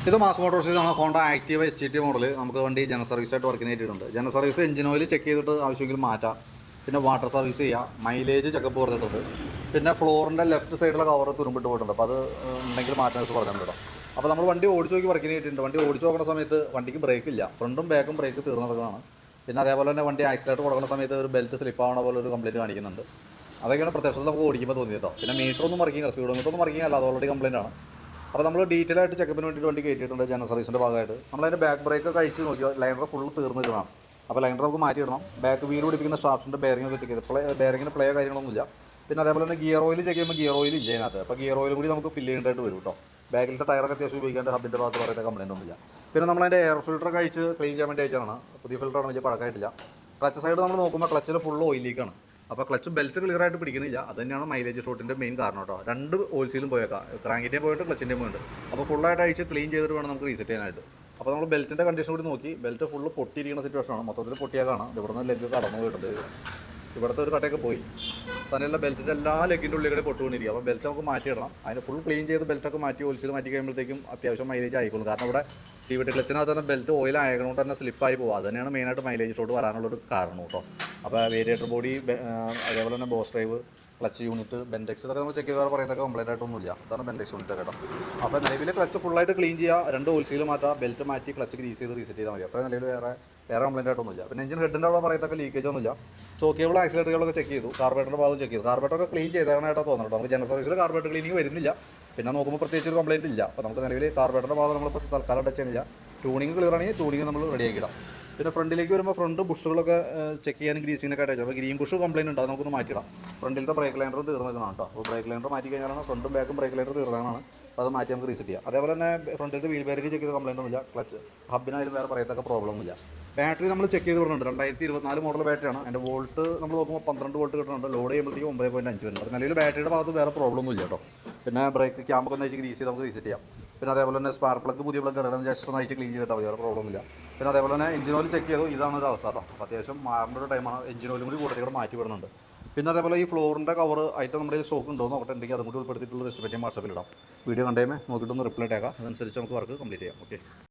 ഇത് മാസ് മോട്ടോഴ്സിലാണ് Honda Activa HT model. നമുക്ക് വണ്ടി ജനറൽ സർവീസായിട്ട് വർക്കിന് ആയിട്ടുണ്ട്. General service engine oil check ചെയ്തിട്ട് ആവശ്യമെങ്കിൽ മാറ്റാം. പിന്നെ വാട്ടർ സർവീസ് ചെയ്യാം. മൈലേജ് ചെക്കപ്പ് പറഞ്ഞിട്ടുണ്ട്. പിന്നെ ഫ്ലോറിൻ്റെ ലെഫ്റ്റ് സൈഡിലെ കവർ തുരുമ്പിട്ട് പോയിട്ടുണ്ട്. അപ്പോൾ അത് ഉണ്ടെങ്കിൽ മാറ്റാൻ പറഞ്ഞിട്ടുണ്ട്. അപ്പോൾ നമ്മൾ വണ്ടി ഓടിച്ച് നോക്കി വർക്കിന് ആയിട്ടുണ്ട്. വണ്ടി ഓടിച്ച് നോക്കുന്ന സമയത്ത് വണ്ടിക്ക് ബ്രേക്ക് ഇല്ല. ഫ്രണ്ടും ബാക്കും ബ്രേക്ക് തീർന്നതാണ്. പിന്നെ അതേപോലെ തന്നെ വണ്ടി ആക്സിലേറ്റർ കൊടുക്കുന്ന സമയത്ത് ഒരു ബെൽറ്റ് സ്ലിപ്പ് ആവണ പോലെ ഒരു കംപ്ലയിൻറ്റ് കാണിക്കുന്നുണ്ട്. അതൊക്കെയാണ് പ്രത്യക്ഷത്തിൽ നമുക്ക് ഓടിക്കുമ്പോൾ തോന്നി കേട്ടോ. പിന്നെ മീറ്ററൊന്നും വർക്കിംഗ്, സ്പീഡോമീറ്ററൊന്നും വർക്കിംഗ് അല്ല, അത് ഓൾറെഡി കംപ്ലയിൻ്റ് ആണ്. അപ്പോൾ നമ്മൾ ഡീറ്റെയിൽ ആയിട്ട് ചെക്കപ്പിന് വേണ്ടിയിട്ട് വണ്ടി കയറ്റിയിട്ടുണ്ട് ജനറൽ സർവീസിൻ്റെ ഭാഗമായിട്ട്. നമ്മളതിൻ്റെ ബാക്ക് ബ്രേക്ക് കഴിച്ച് നോക്കിയാൽ ലൈനർ ഫുള്ള് തീർന്നിടണം. അപ്പോൾ ലൈനർ നമുക്ക് മാറ്റിയിടണം. ബാക്ക് വീൽ പിടിപ്പിക്കുന്ന ഷാഫ്റ്റിൻ്റെ ബെയറിംഗ് ഒക്കെ ചെക്ക് ചെയ്ത് ബെയറിങ്ങിന് പ്ലേ കാര്യങ്ങളൊന്നുമില്ല. പിന്നെ അതേപോലെ തന്നെ ഗിയർ ഓയിൽ ചെക്ക് ചെയ്യുമ്പോൾ ഗിയർ ഓയിൽ ഇല്ല അതിനകത്ത്. അപ്പോൾ ഗിയർ ഓയിലും കൂടി നമുക്ക് ഫില്ല് ചെയ്യേണ്ടതായിട്ട് വരും കേട്ടോ. ബാക്കിലത്തെ ടയറൊക്കെ അത്യാവശ്യം ഉപയോഗിക്കാണ്ട് ഹബിൻ്റെ ഭാഗത്ത് പറയുന്ന കംപ്ലയിൻ്റ് ഒന്നുമില്ല. പിന്നെ നമ്മളതിൻ്റെ എയർ ഫിൽറ്റർ കഴിച്ച് ക്ലീൻ ചെയ്യാൻ വേണ്ടി അയച്ചാണ്. പുതിയ ഫിൽറ്ററാണ്, വലിയ പഴക്കമായിട്ടില്ല. ക്ലച്ച് സൈഡ് നമ്മൾ നോക്കുമ്പോൾ ക്ലച്ചിൽ ഫുള്ള് ഓയിലേക്കാണ്. അപ്പോൾ ക്ലച്ച് ബെൽറ്റ് ക്ലിയർ ആയിട്ട് പിടിക്കുന്നില്ല. അത് തന്നെയാണ് മൈലേജ് ഷോട്ടിൻ്റെ മെയിൻ കാരണം കേട്ടോ. രണ്ട് ഓയിൽസിലും പോയേക്കാം, ക്രാങ്കിൻ്റെയും പോയിട്ട് ക്ലച്ചിൻ്റെയും പോയിട്ട്. അപ്പോൾ ഫുള്ളായിട്ട് അഴിച്ച് ക്ലീൻ ചെയ്തിട്ട് വേണം നമുക്ക് റീസെറ്റ് ചെയ്യാനായിട്ട്. അപ്പോൾ നമ്മൾ ബെൽറ്റിൻ്റെ കണ്ടീഷൻ കൂടി നോക്കി. ബെൽറ്റ് ഫുള്ള് പൊട്ടിയിരിക്കുന്ന സിറ്റുവേഷനാണ്, മൊത്തത്തിൽ പൊട്ടിയാകാണ്. ഇവിടുന്ന് ലെഗ് കടന്നു പോയിട്ടുണ്ട്. ഇവിടുത്തെ ഒരു കട്ടയൊക്കെ പോയി. തന്നെയുള്ള ബെൽറ്റിൻ്റെ എല്ലാ ലെഗിൻ്റെ ഉള്ളിൽ കൂടെ പൊട്ടുകൊണ്ടിരിക്കുക. അപ്പോൾ ബെൽറ്റ് നമുക്ക് മാറ്റിയിടണം. അതിന് ഫുൾ ക്ലീൻ ചെയ്ത് ബെൽറ്റൊക്കെ മാറ്റി ഓയിൽസിൽ മാറ്റി കഴിയുമ്പോഴത്തേക്കും അത്യാവശ്യം മൈലേജ് ആയിക്കോളും. കാരണം ഇവിടെ CVT ക്ലച്ചിനകത്ത് തന്നെ ബെൽറ്റ് ഓയിൽ ആയതുകൊണ്ട് തന്നെ സ്ലിപ്പായി പോകും. അത് തന്നെയാണ് മെയിനായിട്ട് മൈലേജ് ഷോട്ട് വരാനുള്ളൊരു കാരണം കേട്ടോ. അപ്പോൾ വേരിയേറ്റർ ബോഡി, അതേപോലെ തന്നെ boss drive, clutch unit, Bendix, ഇതൊക്കെ നമ്മൾ ചെക്ക് ചെയ്താൽ പറയുന്നതൊക്കെ കംപ്ലൈൻ്റ് ആയിട്ടൊന്നുമില്ല. അതാണ് ബെൻഡെക്സ് യൂണിറ്റ് കേട്ടോ. അപ്പോൾ നിലവിൽ ക്ലച്ച് ഫുള്ളായിട്ട് ക്ലീൻ ചെയ്യുക, രണ്ട് ഓയിൽസിൽ മാറ്റുക, ബെൽറ്റ് മാറ്റി ക്ലച്ച് ഗ്രീസ് ചെയ്ത് റീസെറ്റ് ചെയ്താൽ മതി. അത്ര നിലവിൽ വേറെ കംപ്ലൈൻ്റ് ആയിട്ടൊന്നുമില്ല. പിന്നെ എഞ്ചിൻ ഹെഡിൻ്റെ അവിടെ പറയത്തൊക്കെ ലീക്കേജ് ഒന്നുമില്ല. ചോക്ക് കേബിൾ, ആക്സിലേറ്റർ കേബിളൊക്കെ ചെക്ക് ചെയ്തു. കാർബറേറ്ററിൻ്റെ ഭാഗം ചെക്ക് ചെയ്തു. കാർബറേറ്ററൊക്കെ ക്ലീൻ ചെയ്തതായിട്ടാണ് തോന്നുന്നത്. നമുക്ക് ജനറൽ സർവീസിൽ കാർബറേറ്റർ ക്ലീനിങ് വരുന്നില്ല. പിന്നെ നോക്കുമ്പോൾ പ്രത്യേകിച്ച് ഒരു കംപ്ലയിൻറ്റ് ഇല്ല. അപ്പോൾ നമുക്ക് നിലവിൽ കാർബറേറ്ററിൻ്റെ ഭാഗം നമ്മൾ തൽക്കാലം ടച്ച് ചെയ്യുന്നില്ല. ട്യൂണിങ് ക്ലിയർ ആണെങ്കിൽ ട്യൂണിങ് നമ്മൾ റെഡിയാക്കിയിടാം. പിന്നെ ഫ്രണ്ടിലേക്ക് വരുമ്പോൾ ഫ്രണ്ട് ബുഷുകളൊക്കെ ചെക്ക് ചെയ്യാൻ ഗ്രീസിനൊക്കെ ആയിട്ട് അപ്പോൾ ഗ്രീൻ ബുഷ് കംപ്ലയിൻറ്റ് ഉണ്ട്, അത് നമുക്കൊന്ന് മാറ്റിയിടാം. ഫ്രണ്ടിലത്തെ ബ്രേക്ക് ലൈനർ തീർന്നതാണ് കേട്ടോ. അപ്പോൾ ബ്രേക്ക് ലൈനർ മാറ്റി കഴിഞ്ഞാലാണ് ഫ്രണ്ടും ബാക്കും ബ്രേക്ക് ലൈനർ തീർന്നതാണ്. അപ്പോൾ അത് മാറ്റി നമുക്ക് റീസെറ്റ് ചെയ്യാം. അതേപോലെ തന്നെ ഫ്രണ്ടിലത്തെ വീൽ ബാരിക്ക് ചെക്ക് ചെയ്ത കംപ്ലയിൻ്റ് ഒന്നുമില്ല. ക്ലച്ച് ഹബിനായാലും വേറെ പറയത്തൊക്കെ പ്രോബ്ലം ഒന്നുമില്ല. ബാറ്ററി നമ്മൾ ചെക്ക് ചെയ്ത് പറഞ്ഞിട്ടുണ്ട്. 2024 മോഡൽ ബാറ്ററിയാണ്. അതിൻ്റെ വോൾട്ട് നമ്മൾ നോക്കുമ്പോൾ 12 വോൾട്ട് കിട്ടുന്നുണ്ട്. ലോഡ് ചെയ്യുമ്പോഴത്തേക്കും 9.5 വരുന്നുണ്ട്. അപ്പോൾ നിലവിൽ ബാറ്ററിയുടെ ഭാഗത്ത് വേറെ പ്രോബ്ലം ഒന്നുമില്ല കേട്ടോ. പിന്നെ ബ്രേക്ക് ക്യാമ്പൊക്കെ ഒന്ന് വെച്ച് ഗ്രീസ് ചെയ്ത് നമുക്ക് റീസെറ്റ് ചെയ്യാം. പിന്നെ അതേപോലെ തന്നെ സ്പാർക്ക് പ്ലഗ്, പുതിയ പ്ലഗ് ഇടണം, ജസ്റ്റ് ഒന്ന് അയച്ച് ക്ലീൻ ചെയ്തിട്ടാൽ മതി, വേറെ പ്രോബ്ലം ഒന്നുമില്ല. പിന്നെ അതേപോലെ തന്നെ എഞ്ചിൻ ഓയിൽ ചെക്ക് ചെയ്തു. ഇതാണ് ഒരു അവസ്ഥ കേട്ടോ. അപ്പോൾ അത്യാവശ്യം മാറേണ്ട ഒരു ടൈമാണ്. എഞ്ചിൻ ഓയിലും കൂടി കൂടുതൽ മാറ്റി വിടുന്നുണ്ട്. പിന്നെ അതേപോലെ ഈ ഫ്ലോറിൻ്റെ കവർ ഐറ്റം നമ്മുടെ സ്റ്റോക്ക് ഉണ്ടോ നോക്കട്ടെ. ഉണ്ടെങ്കിൽ അതും കൂടി ഉൾപ്പെടുത്തിയിട്ടുള്ള എസ്റ്റിമേറ്റ് വാട്സാപ്പിൽ ഇടാം. വീഡിയോ കണ്ടേമേ നോക്കിയിട്ടൊന്ന് റിപ്ലൈ ഇട്ടേക്കാം. അതനുസരിച്ച് നമുക്ക് വർക്ക് കംപ്ലീറ്റ് ചെയ്യാം. ഓക്കെ.